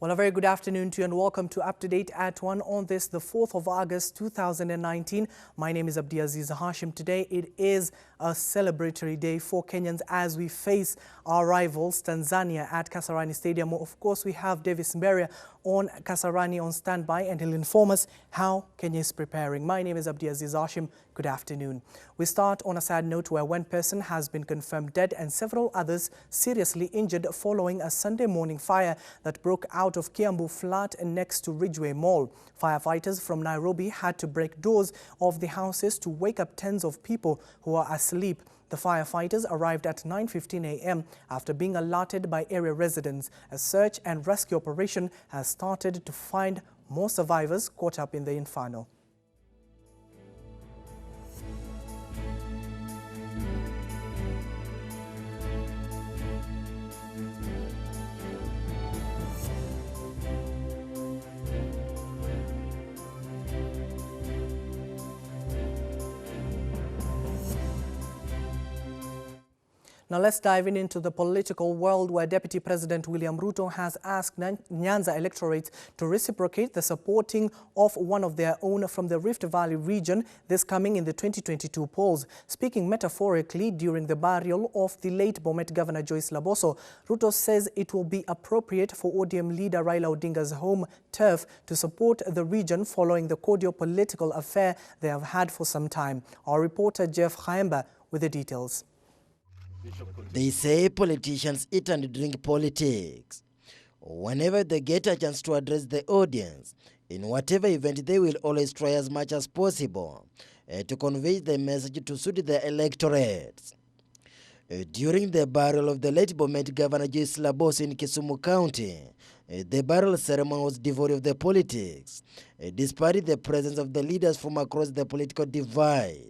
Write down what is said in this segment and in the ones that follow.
Well, a very good afternoon to you and welcome to Up to Date at 1 on this, the 4th of August 2019. My name is Abdiaziz Hashim. Today it is a celebratory day for Kenyans as we face our rivals, Tanzania, at Kasarani Stadium. Of course, we have Davis Mberia on Kasarani on standby and he'll inform us how Kenya is preparing. My name is Abdiaziz Hashim. Good afternoon. We start on a sad note where one person has been confirmed dead and several others seriously injured following a Sunday morning fire that broke out of Kiambu flat next to Ridgeway Mall. Firefighters from Nairobi had to break doors of the houses to wake up tens of people who are asleep. The firefighters arrived at 9:15 a.m. after being alerted by area residents. A search and rescue operation has started to find more survivors caught up in the inferno. Now let's dive into the political world where Deputy President William Ruto has asked Nyanza electorates to reciprocate the supporting of one of their own from the Rift Valley region, this coming in the 2022 polls. Speaking metaphorically during the burial of the late Bomet Governor Joyce Laboso, Ruto says it will be appropriate for ODM leader Raila Odinga's home turf to support the region following the cordial political affair they have had for some time. Our reporter Jeff Khaemba with the details. They say politicians eat and drink politics. Whenever they get a chance to address the audience, in whatever event, they will always try as much as possible to convey the message to suit their electorates. During the burial of the late Bomet Governor Joyce Laboso in Kisumu County, the burial ceremony was devoid of the politics, despite the presence of the leaders from across the political divide.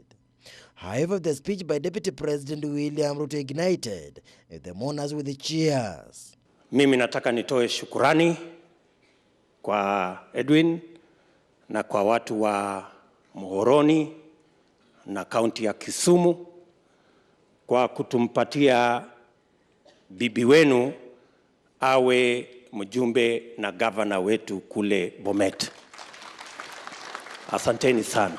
However, the speech by Deputy President William Ruto ignited the mourners with the cheers. Mimi nataka nitoe shukurani kwa Edwin na kwa watu wa Muhoroni na kaunti ya Kisumu kwa kutumpatia bibi wenu awe mjumbe na gavana wetu kule Bomet. Asanteni sana.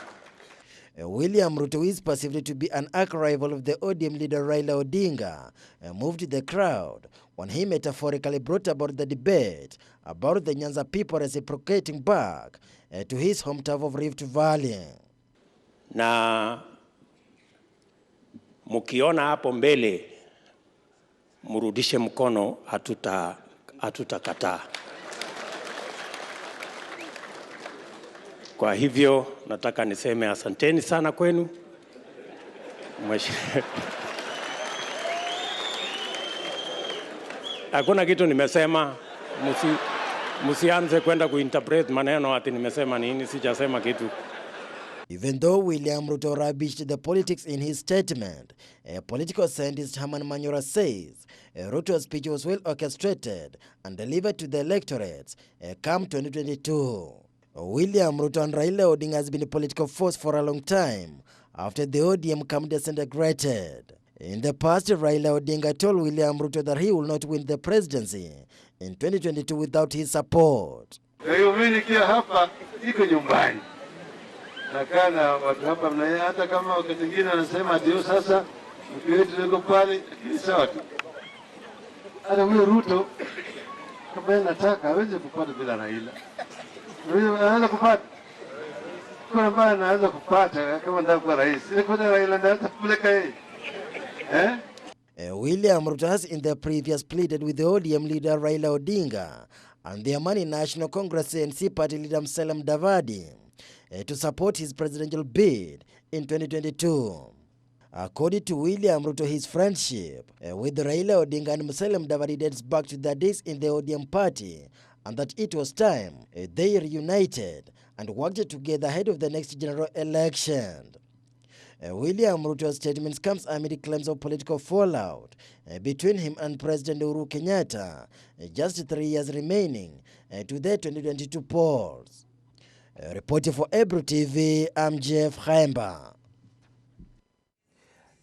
William Ruto, who is perceived to be an arch rival of the ODM leader Raila Odinga, moved the crowd when he metaphorically brought about the debate about the Nyanza people reciprocating back to his hometown of Rift Valley. Na mukiona hapo mbele murudishe mkono, hatutakataa. Kwa hivyo nataka niseme asanteni sana kwenu. Hakuna kitu nimesema, musianze kwenda kuinterpret maneno ati nimesema nini, sijasema kitu. Even though William Ruto rubbished the politics in his statement, political scientist Herman Manyora says Ruto's speech was well orchestrated and delivered to the electorates come 2022. William Ruto and Raila Odinga has been a political force for a long time after the ODM camp disintegrated. In the past, Raila Odinga told William Ruto that he will not win the presidency in 2022 without his support. Mimi nikiwa hapa iko nyumbani. Nakaa na watu hapa mnaye, hata kama wakati mwingine anasema ndio sasa mkiwetu niko pale, ni sawa tu. Hata huyo Ruto kama anataka hawezi kupata bila Raila. Anaweza kupata. Kuna mbaya anaweza kupata kama ndio kwa rais. Ile kwa Raila ndio atapeleka yeye. William Ruto has in the previous pleaded with the ODM leader Raila Odinga and the Amani National Congress ANC party leader Musalia Mudavadi to support his presidential bid in 2022. According to William Ruto, his friendship with Raila Odinga and Musalia Mudavadi dates back to the days in the ODM party, and that it was time they reunited and worked together ahead of the next general election. William Ruto's statements comes amid claims of political fallout between him and President Uhuru Kenyatta, just 3 years remaining to the 2022 polls. Reporting for Ebru TV, I'm Jeff Khaemba.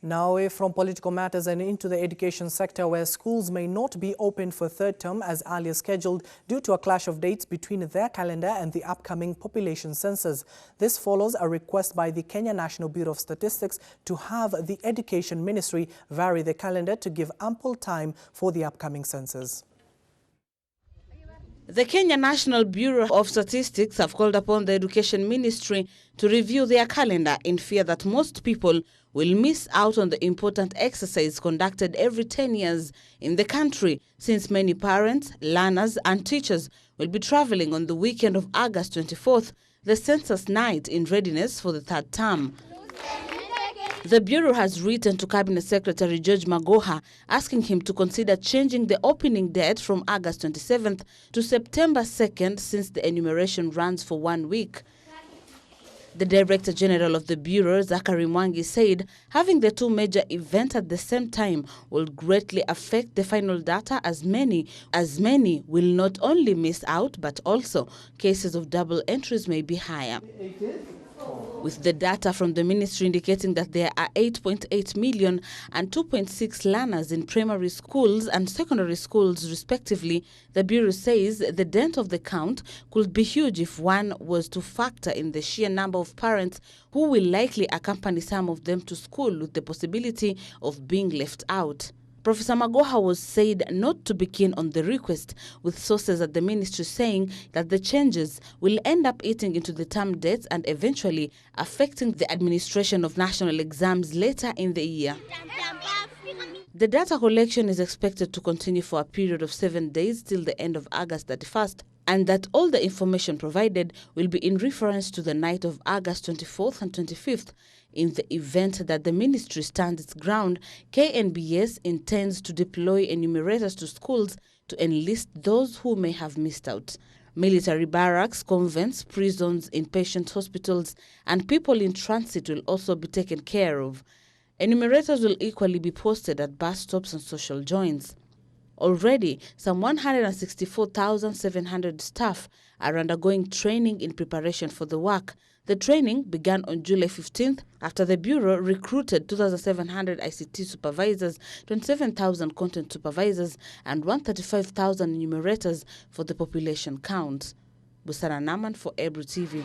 Now away from political matters and into the education sector, where schools may not be opened for third term as earlier scheduled due to a clash of dates between their calendar and the upcoming population census. This follows a request by the Kenya National Bureau of Statistics to have the Education Ministry vary the calendar to give ample time for the upcoming census. The Kenya National Bureau of Statistics have called upon the Education Ministry to review their calendar in fear that most people will miss out on the important exercise conducted every 10 years in the country, since many parents, learners and teachers will be traveling on the weekend of August 24th, the census night, in readiness for the third term. The Bureau has written to Cabinet Secretary George Magoha asking him to consider changing the opening date from August 27th to September 2nd, since the enumeration runs for 1 week. The Director General of the Bureau, Zachary Mwangi, said having the two major events at the same time will greatly affect the final data, as many will not only miss out but also cases of double entries may be higher. With the data from the ministry indicating that there are 8.8 million and 2.6 learners in primary schools and secondary schools respectively, the Bureau says the dent of the count could be huge if one was to factor in the sheer number of parents who will likely accompany some of them to school, with the possibility of being left out. Professor Magoha was said not to be keen on the request, with sources at the ministry saying that the changes will end up eating into the term dates and eventually affecting the administration of national exams later in the year. The data collection is expected to continue for a period of 7 days till the end of August 31st, and that all the information provided will be in reference to the night of August 24th and 25th. In the event that the ministry stands its ground, KNBS intends to deploy enumerators to schools to enlist those who may have missed out. Military barracks, convents, prisons, inpatient hospitals, and people in transit will also be taken care of. Enumerators will equally be posted at bus stops and social joints. Already, some 164,700 staff are undergoing training in preparation for the work. The training began on July 15th after the Bureau recruited 2,700 ICT supervisors, 27,000 content supervisors, and 135,000 enumerators for the population count. Busara Naman for Ebru TV.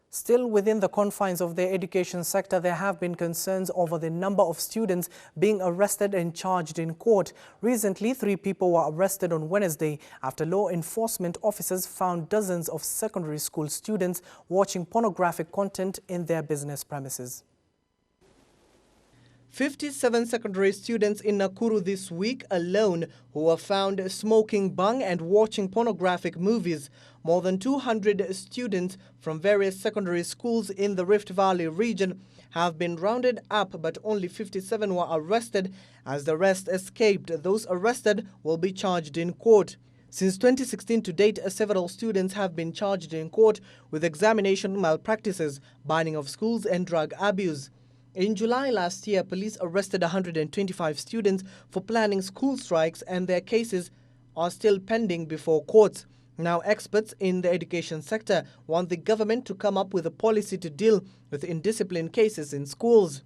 Still within the confines of the education sector, there have been concerns over the number of students being arrested and charged in court. Recently, 3 people were arrested on Wednesday after law enforcement officers found dozens of secondary school students watching pornographic content in their business premises. 57 secondary students in Nakuru this week alone who were found smoking bhang and watching pornographic movies. More than 200 students from various secondary schools in the Rift Valley region have been rounded up, but only 57 were arrested. As the rest escaped, those arrested will be charged in court. Since 2016 to date, several students have been charged in court with examination malpractices, burning of schools and drug abuse. In July last year, police arrested 125 students for planning school strikes, and their cases are still pending before courts. Now, experts in the education sector want the government to come up with a policy to deal with indiscipline cases in schools.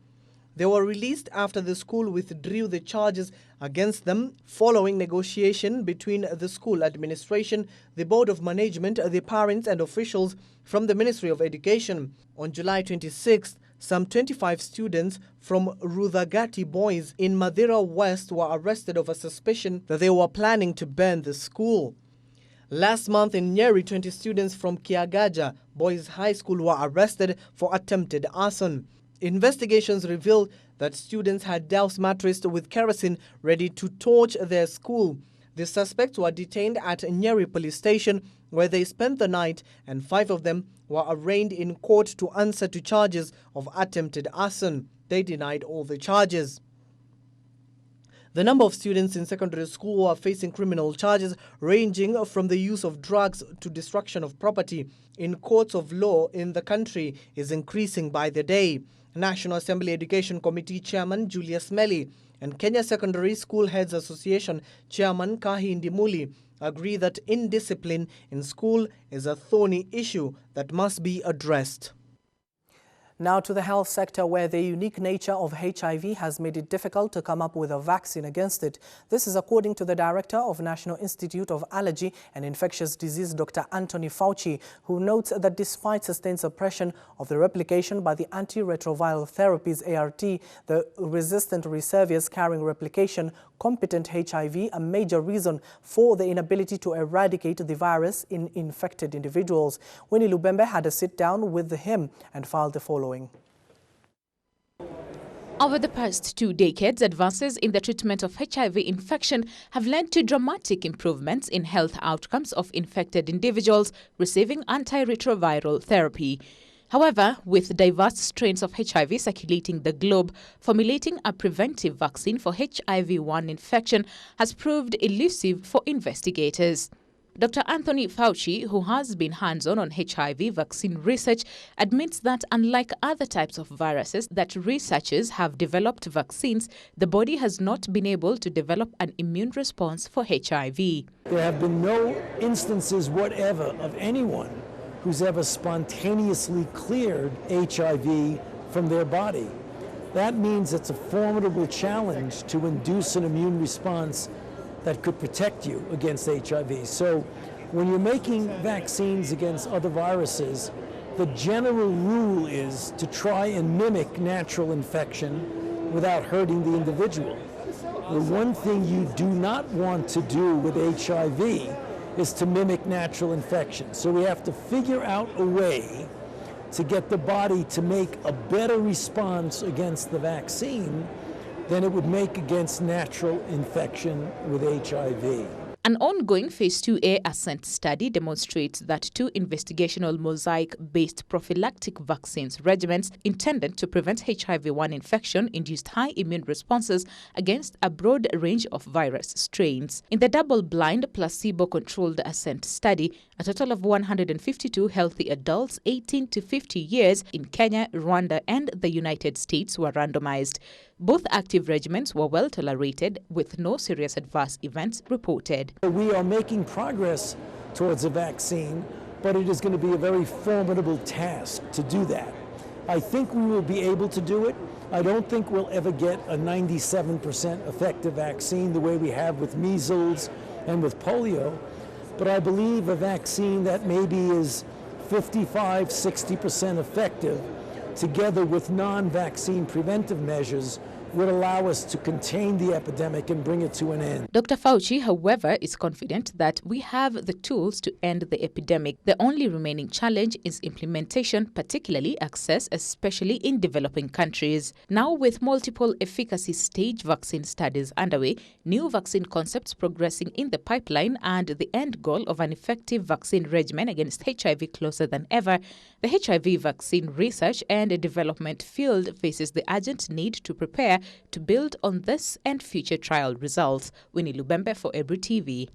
They were released after the school withdrew the charges against them following negotiation between the school administration, the board of management, the parents and officials from the Ministry of Education. On July 26th, some 25 students from Rudhagati Boys in Madeira West were arrested over suspicion that they were planning to burn the school. Last month in Nyeri, 20 students from Kiagaja Boys High School were arrested for attempted arson. Investigations revealed that students had doused mattresses with kerosene ready to torch their school. The suspects were detained at Nyeri police station, where they spent the night, and 5 of them were arraigned in court to answer to charges of attempted arson. They denied all the charges. The number of students in secondary school who are facing criminal charges ranging from the use of drugs to destruction of property in courts of law in the country is increasing by the day. National Assembly Education Committee Chairman Julius Melly and Kenya Secondary School Heads Association Chairman Kahi Ndimuli agree that indiscipline in school is a thorny issue that must be addressed. Now to the health sector, where the unique nature of HIV has made it difficult to come up with a vaccine against it. This is according to the Director of National Institute of Allergy and Infectious Disease, Dr. Anthony Fauci, who notes that despite sustained suppression of the replication by the antiretroviral therapies ART, the resistant reservoirs carrying replication competent HIV, a major reason for the inability to eradicate the virus in infected individuals. Winnie Lubembe had a sit-down with him and filed the following. Over the past 2 decades, advances in the treatment of HIV infection have led to dramatic improvements in health outcomes of infected individuals receiving antiretroviral therapy. However, with diverse strains of HIV circulating the globe, formulating a preventive vaccine for HIV-1 infection has proved elusive for investigators. Dr. Anthony Fauci, who has been hands-on on HIV vaccine research, admits that unlike other types of viruses that researchers have developed vaccines, the body has not been able to develop an immune response for HIV. There have been no instances whatever of anyone who's ever spontaneously cleared HIV from their body. That means it's a formidable challenge to induce an immune response that could protect you against HIV. So when you're making vaccines against other viruses, the general rule is to try and mimic natural infection without hurting the individual. The one thing you do not want to do with HIV is to mimic natural infection. So we have to figure out a way to get the body to make a better response against the vaccine than it would make against natural infection with HIV. An ongoing Phase 2A ASCENT study demonstrates that 2 investigational mosaic-based prophylactic vaccines regimens intended to prevent HIV-1 infection induced high immune responses against a broad range of virus strains. In the double-blind, placebo-controlled ASCENT study, a total of 152 healthy adults 18 to 50 years in Kenya, Rwanda, and the United States were randomized. Both active regimens were well tolerated, with no serious adverse events reported. We are making progress towards a vaccine, but it is going to be a very formidable task to do that. I think we will be able to do it. I don't think we'll ever get a 97% effective vaccine the way we have with measles and with polio, but I believe a vaccine that maybe is 55–60% effective, together with non-vaccine preventive measures, would allow us to contain the epidemic and bring it to an end. Dr. Fauci, however, is confident that we have the tools to end the epidemic. The only remaining challenge is implementation, particularly access, especially in developing countries. Now, with multiple efficacy stage vaccine studies underway, new vaccine concepts progressing in the pipeline, and the end goal of an effective vaccine regimen against HIV closer than ever, the HIV vaccine research and development field faces the urgent need to prepare to build on this and future trial results. Winnie Lubembe for Ebru TV.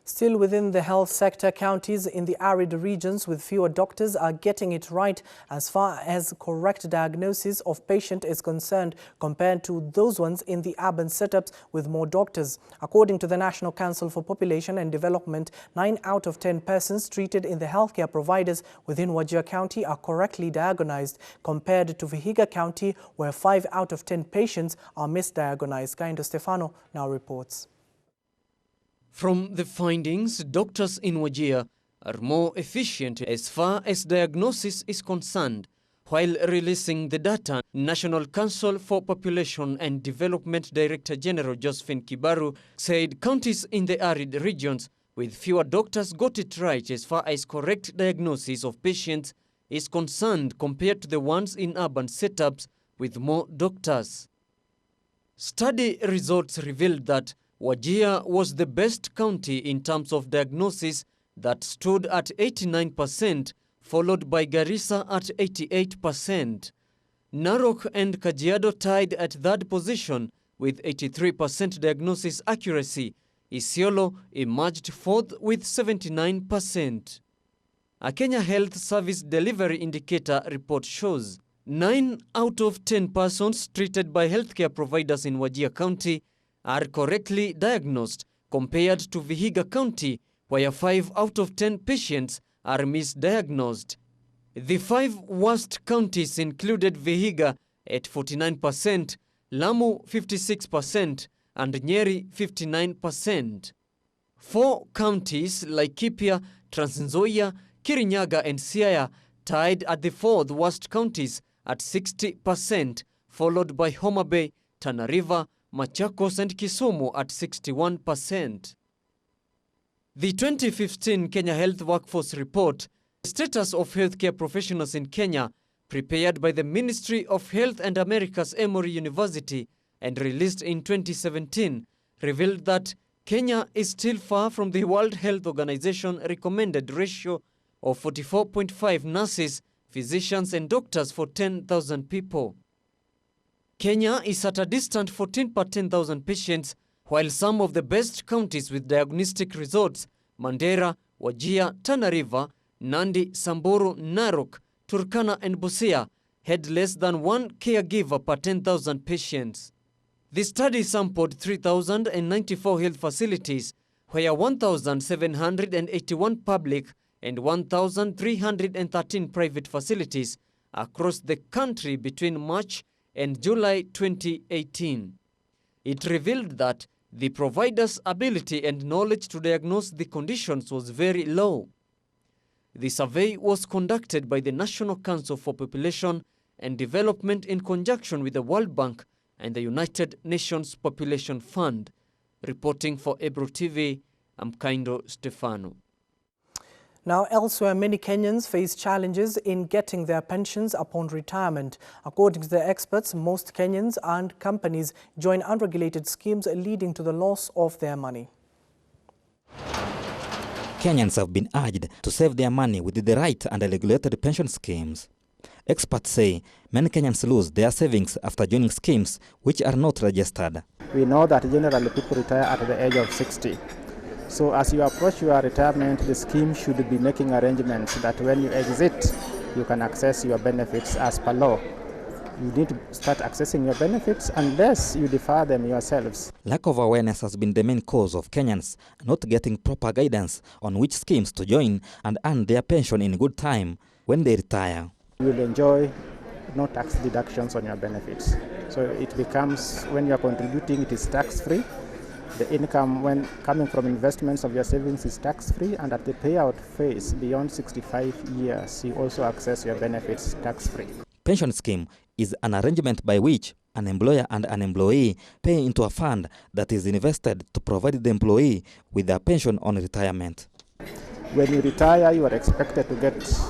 Still within the health sector, counties in the arid regions with fewer doctors are getting it right as far as correct diagnosis of patient is concerned compared to those ones in the urban setups with more doctors. According to the National Council for Population and Development, 9 out of 10 persons treated in the healthcare providers within Wajir County are correctly diagnosed, compared to Vihiga County, where 5 out of 10 patients are misdiagnosed. Kaindo Stefano now reports. From the findings, doctors in Wajir are more efficient as far as diagnosis is concerned. While releasing the data, National Council for Population and Development Director General Josephine Kibaru said counties in the arid regions with fewer doctors got it right as far as correct diagnosis of patients is concerned compared to the ones in urban setups with more doctors. Study results revealed that Wajir was the best county in terms of diagnosis, that stood at 89%, followed by Garissa at 88%. Narok and Kajiado tied at third position with 83% diagnosis accuracy. Isiolo emerged fourth with 79%. A Kenya Health Service Delivery Indicator report shows 9 out of 10 persons treated by healthcare providers in Wajir County are correctly diagnosed, compared to Vihiga County, where 5 out of 10 patients are misdiagnosed. The 5 worst counties included Vihiga at 49%, Lamu 56%, and Nyeri 59%. 4 counties like Laikipia, Trans Nzoia, Kirinyaga, and Siaya tied at the 4th worst counties at 60%, followed by Homa Bay, Tana River, Machakos, and Kisumu at 61%. The 2015 Kenya Health Workforce Report, Status of Healthcare Professionals in Kenya, prepared by the Ministry of Health and America's Emory University and released in 2017, revealed that Kenya is still far from the World Health Organization recommended ratio of 44.5 nurses, physicians, and doctors for 10,000 people. Kenya is at a distant 14 per 10,000 patients, while some of the best counties with diagnostic results, Mandera, Wajir, Tana River, Nandi, Samburu, Narok, Turkana, and Busia, had less than 1 caregiver per 10,000 patients. The study sampled 3,094 health facilities, where 1,781 public and 1,313 private facilities across the country between March and July 2018. It revealed that the provider's ability and knowledge to diagnose the conditions was very low. The survey was conducted by the National Council for Population and Development in conjunction with the World Bank and the United Nations Population Fund. Reporting for Ebro TV, I'm Kaindo Stefano. Now, elsewhere, many Kenyans face challenges in getting their pensions upon retirement. According to the experts, most Kenyans and companies join unregulated schemes, leading to the loss of their money. Kenyans have been urged to save their money with the right and regulated pension schemes. Experts say many Kenyans lose their savings after joining schemes which are not registered. We know that generally people retire at the age of 60. So as you approach your retirement, the scheme should be making arrangements that when you exit, you can access your benefits as per law. You need to start accessing your benefits unless you defer them yourselves. Lack of awareness has been the main cause of Kenyans not getting proper guidance on which schemes to join and earn their pension in good time when they retire. You will enjoy no tax deductions on your benefits. So it becomes, when you are contributing, it is tax-free. The income when coming from investments of your savings is tax-free, and at the payout phase beyond 65 years, you also access your benefits tax-free. Pension scheme is an arrangement by which an employer and an employee pay into a fund that is invested to provide the employee with a pension on retirement. When you retire, you are expected to get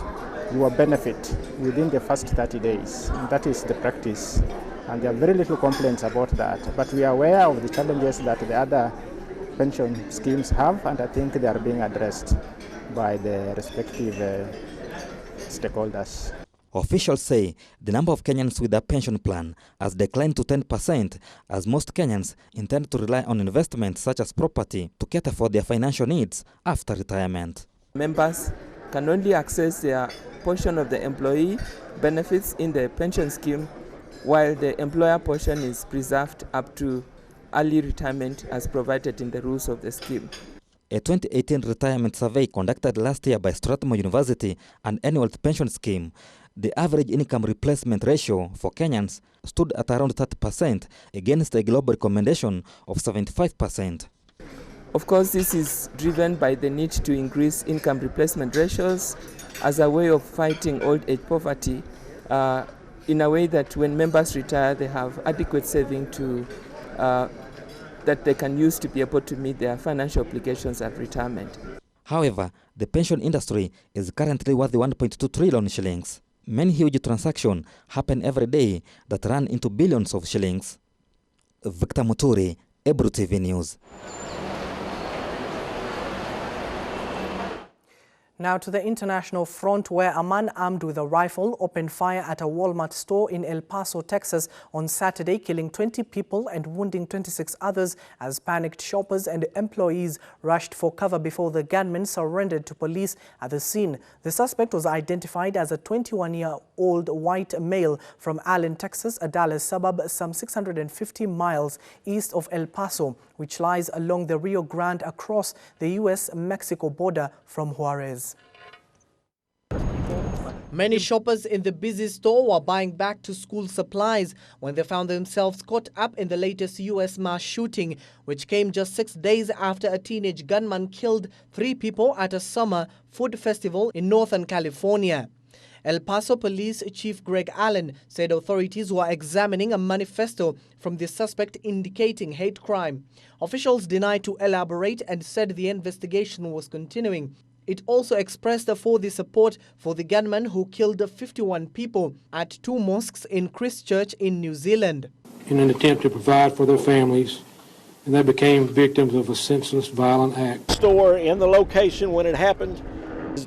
your benefit within the first 30 days. And that is the practice. And there are very little complaints about that. But we are aware of the challenges that the other pension schemes have, and I think they are being addressed by the respective stakeholders. Officials say the number of Kenyans with a pension plan has declined to 10%, as most Kenyans intend to rely on investments such as property to cater for their financial needs after retirement. Members can only access their portion of the employee benefits in the pension scheme, while the employer portion is preserved up to early retirement as provided in the rules of the scheme. A 2018 retirement survey conducted last year by Strathmore University and Annual Pension Scheme, the average income replacement ratio for Kenyans stood at around 30% against a global recommendation of 75%. Of course, this is driven by the need to increase income replacement ratios as a way of fighting old age poverty, in a way that when members retire, they have adequate saving to that they can use to be able to meet their financial obligations at retirement. However, the pension industry is currently worth 1.2 trillion shillings. Many huge transactions happen every day that run into billions of shillings. Victor Muturi, Ebro TV News. Now to the international front, where a man armed with a rifle opened fire at a Walmart store in El Paso, Texas on Saturday, killing 20 people and wounding 26 others as panicked shoppers and employees rushed for cover before the gunman surrendered to police at the scene. The suspect was identified as a 21-year-old white male from Allen, Texas, a Dallas suburb some 650 miles east of El Paso, which lies along the Rio Grande across the U.S.-Mexico border from Juarez. Many shoppers in the busy store were buying back-to-school supplies when they found themselves caught up in the latest U.S. mass shooting, which came just 6 days after a teenage gunman killed 3 people at a summer food festival in Northern California. El Paso Police Chief Greg Allen said authorities were examining a manifesto from the suspect indicating hate crime. Officials denied to elaborate and said the investigation was continuing. It also expressed the support for the gunman who killed 51 people at 2 mosques in Christchurch in New Zealand. In an attempt to provide for their families, and they became victims of a senseless, violent act. Store in the location when it happened,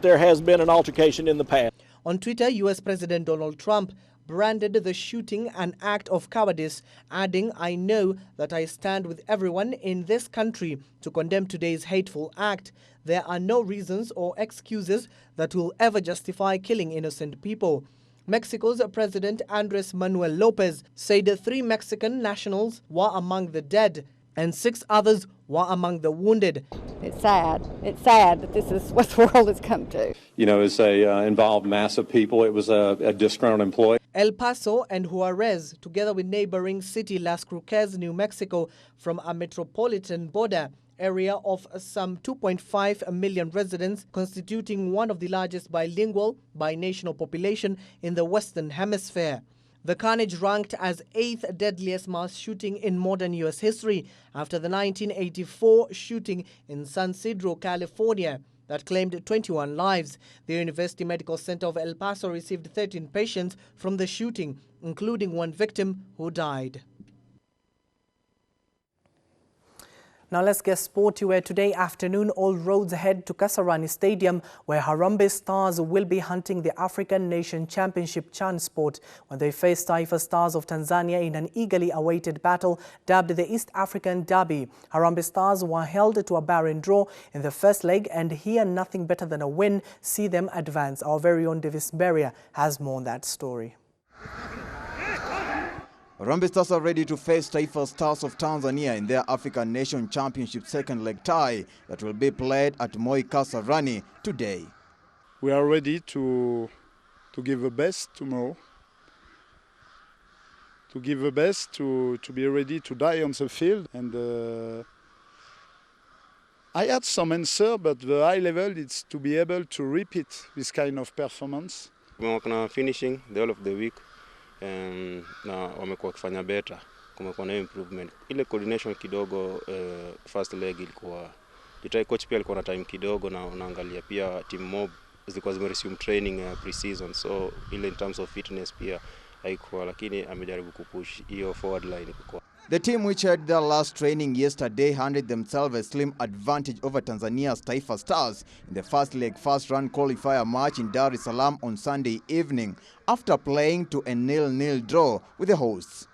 there has been an altercation in the past. On Twitter, U.S. President Donald Trump branded the shooting an act of cowardice, adding, "I know that I stand with everyone in this country to condemn today's hateful act. There are no reasons or excuses that will ever justify killing innocent people." Mexico's President Andrés Manuel López said 3 Mexican nationals were among the dead and 6 others were among the wounded. It's sad. It's sad that this is what the world has come to. You know, it's involved mass of people. It was a disgruntled employee. El Paso and Juarez, together with neighboring city Las Cruces, New Mexico, from a metropolitan border area of some 2.5 million residents, constituting one of the largest bilingual binational population in the Western Hemisphere. The carnage ranked as 8th deadliest mass shooting in modern U.S. history after the 1984 shooting in San Ysidro, California, that claimed 21 lives. The University Medical Center of El Paso received 13 patients from the shooting, including 1 victim who died. Now let's get sporty, where today afternoon all roads head to Kasarani Stadium, where Harambee Stars will be hunting the African Nation Championship Chan Sport when they face Taifa Stars of Tanzania in an eagerly awaited battle dubbed the East African Derby. Harambee Stars were held to a barren draw in the first leg, and here nothing better than a win see them advance. Our very own Davis Beria has more on that story. Harambee Stars are ready to face Taifa Stars of Tanzania in their African Nation Championship second leg tie that will be played at Moi Kasarani today. We are ready to give the best tomorrow, to give the best, to be ready to die on the field. And I had some answer, but the high level is to be able to repeat this kind of performance. We're working on finishing the whole of the week. Na wamekuwa kufanya better, kumekuwa na improvement. Ile coordination kidogo first leg ilikuwa coach pia alikuwa na time kidogo, na unaangalia pia team mob zilikuwa zimeresume training pre-season, so ile in terms of fitness pia haikuwa, lakini amejaribu kupush hiyo forward line kwa. The team, which had their last training yesterday, handed themselves a slim advantage over Tanzania's Taifa Stars in the first leg first-round qualifier match in Dar es Salaam on Sunday evening, after playing to a 0-0 draw with the hosts.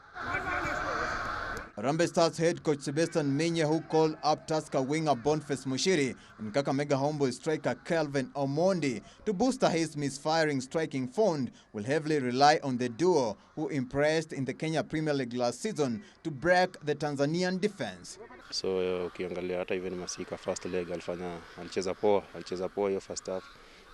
Harambee Stars head coach Sebastian Minye, who called up Tusker winger Boniface Mushiri and Kakamega Homeboy striker Kelvin Omondi to boost his misfiring striking fund, will heavily rely on the duo, who impressed in the Kenya Premier League last season, to break the Tanzanian defense. So ukiangalia hata even Masika first leg alicheza poa hiyo first half.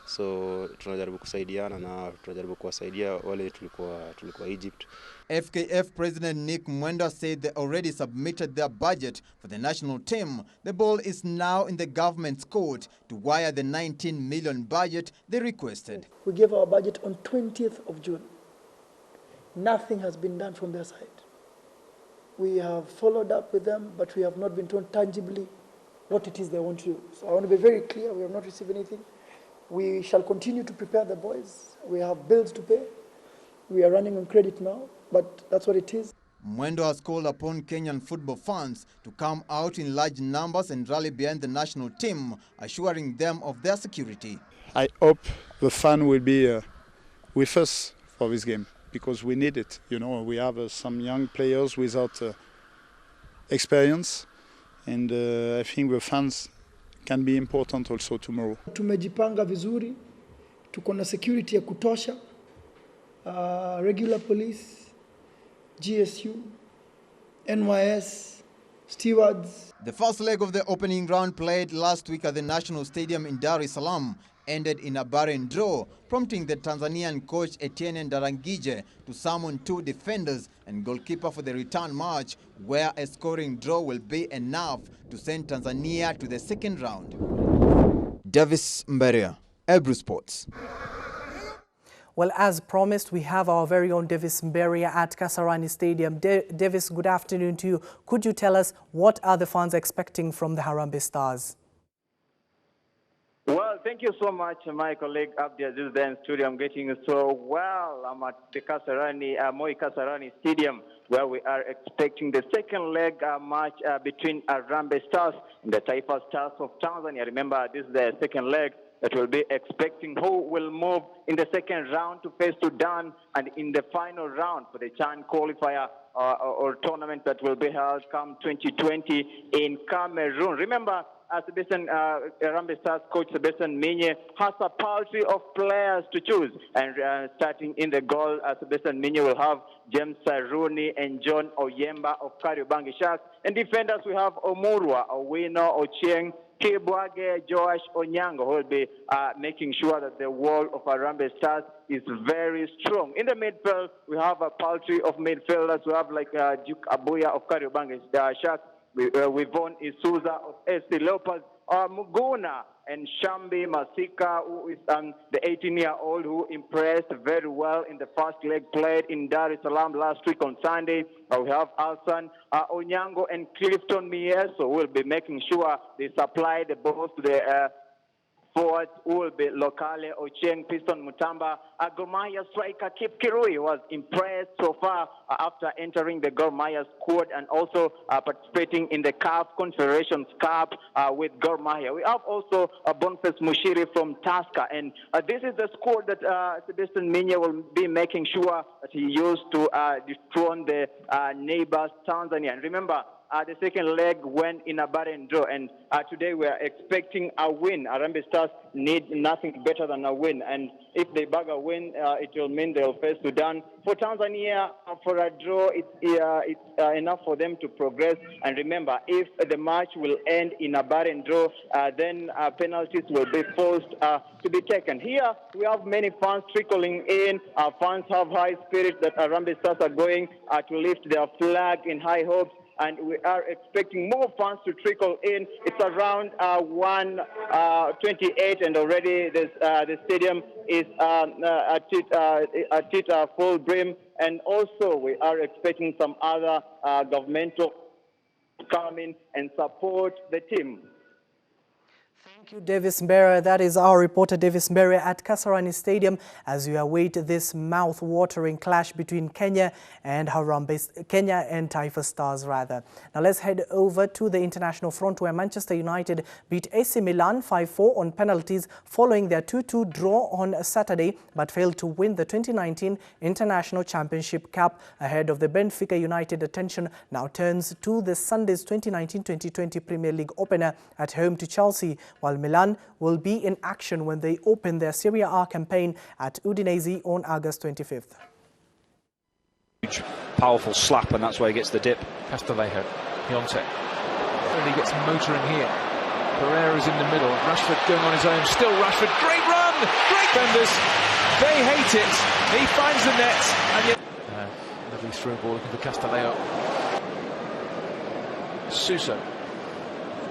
So tunajaribu kusaidiana na tunajaribu kuwasaidia wale tulikuwa Egypt. FKF President Nick Mwenda said they already submitted their budget for the national team. The ball is now in the government's court to wire the 19 million budget they requested. We gave our budget on 20th of June. Nothing has been done from their side. We have followed up with them, but we have not been told tangibly what it is they want to do. So I want to be very clear, we have not received anything. We shall continue to prepare the boys. We have bills to pay. We are running on credit now, but that's what it is. Mwendo has called upon Kenyan football fans to come out in large numbers and rally behind the national team, assuring them of their security. I hope the fan will be with us for this game, because we need it. You know, we have some young players without experience, and I think the fans can be important also tomorrow. Tumejipanga vizuri, tuko na security ya kutosha, regular police, GSU, NYS, stewards. The first leg of the opening round, played last week at the National Stadium in Dar es Salaam, ended in a barren draw, prompting the Tanzanian coach Etienne Ndarangije to summon 2 defenders and goalkeeper for the return match, where a scoring draw will be enough to send Tanzania to the second round. Davis Mberia, Ebru Sports. Well, as promised, we have our very own Davis Mberia at Kasarani Stadium. Davis, good afternoon to you. Could you tell us what are the fans expecting from the Harambee Stars? Well, thank you so much, my colleague Abdi Aziz there in studio. I'm getting so well. I'm at the Moi Kasarani Stadium, where we are expecting the second leg match between Harambee Stars and the Taifa Stars of Tanzania. Remember, this is the second leg that will be expecting who will move in the second round to face Sudan and in the final round for the CHAN qualifier or tournament that will be held come 2020 in Cameroon. Remember, Harambee Stars coach Sebastian Minye has a paltry of players to choose, and starting in the goal, Sebastian Minye will have James Rooney and John Oyemba of Kariobangi Sharks, and defenders we have Omurwa, Owino, Ochieng, Kibwage, Joash Onyango, who will be making sure that the wall of Harambee Stars is very strong. In the midfield, we have a paltry of midfielders. We have like Duke Abuya of Kariobangi Sharks, Wivon Isuza of SC Leopards, Muguna and Shambi Masika, who is the 18-year-old who impressed very well in the first leg played in Dar es Salaam last week on Sunday. We have Alsan Onyango and Clifton Mieso, who will be making sure they supply the balls to the forwards, who will be Lokale, Ocheng, Piston Mutamba. Gor Mahia striker Kip Kirui was impressed so far after entering the Gor Mahia squad and also participating in the CAF Confederations Cup with Gor Mahia. We have also Boniface Mushiri from Tusker, and this is the squad that Sebastian Minye will be making sure that he used to dethrone the neighbors Tanzania. And remember, the second leg went in a barren draw, and today we are expecting a win. Harambee Stars need nothing better than a win, and if they bag a win, it will mean they'll face Sudan. For Tanzania, for a draw, it's enough for them to progress. And remember, if the match will end in a barren draw, then penalties will be forced to be taken. Here, we have many fans trickling in. Fans have high spirit that Harambee Stars are going to lift their flag in high hopes, and we are expecting more fans to trickle in. It's around 1:28, and already the stadium is at its full brim. And also, we are expecting some other governmental to come in and support the team. Thank you, Davis Mberia. That is our reporter, Davis Mberia, at Kasarani Stadium as we await this mouth-watering clash between Kenya and Taifa Stars, rather. Now let's head over to the international front, where Manchester United beat AC Milan 5-4 on penalties following their 2-2 draw on Saturday, but failed to win the 2019 International Championship Cup. Ahead of the Benfica, United attention now turns to the Sunday's 2019-2020 Premier League opener at home to Chelsea, while Milan will be in action when they open their Serie A campaign at Udinese on August 25th. Huge, powerful slap, and that's where he gets the dip. Castillejo, Piontek. And he gets motoring here. Pereira's in the middle. Rashford going on his own. Still Rashford. Great run! Great defenders. They hate it. He finds the net. And yet... lovely through ball looking for Castillejo. Suso.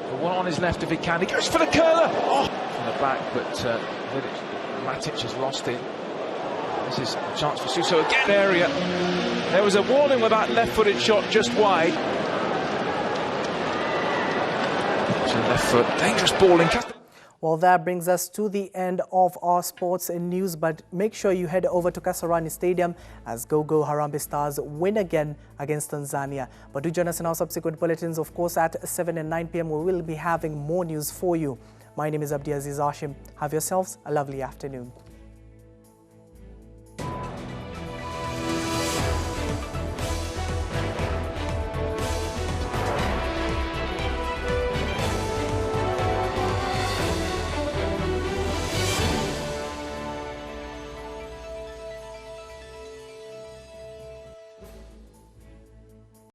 The one on his left if he can. He goes for the curler! Oh! From the back, but Matic has lost it. This is a chance for Suso again. Area. There was a warning with that left-footed shot just wide. So left foot, dangerous ball in. Well, that brings us to the end of our sports and news, but make sure you head over to Kasarani Stadium as Go-Go Harambee Stars win again against Tanzania. But do join us in our subsequent bulletins, of course, at 7 and 9 p.m. We will be having more news for you. My name is Abdi Aziz Hashim. Have yourselves a lovely afternoon.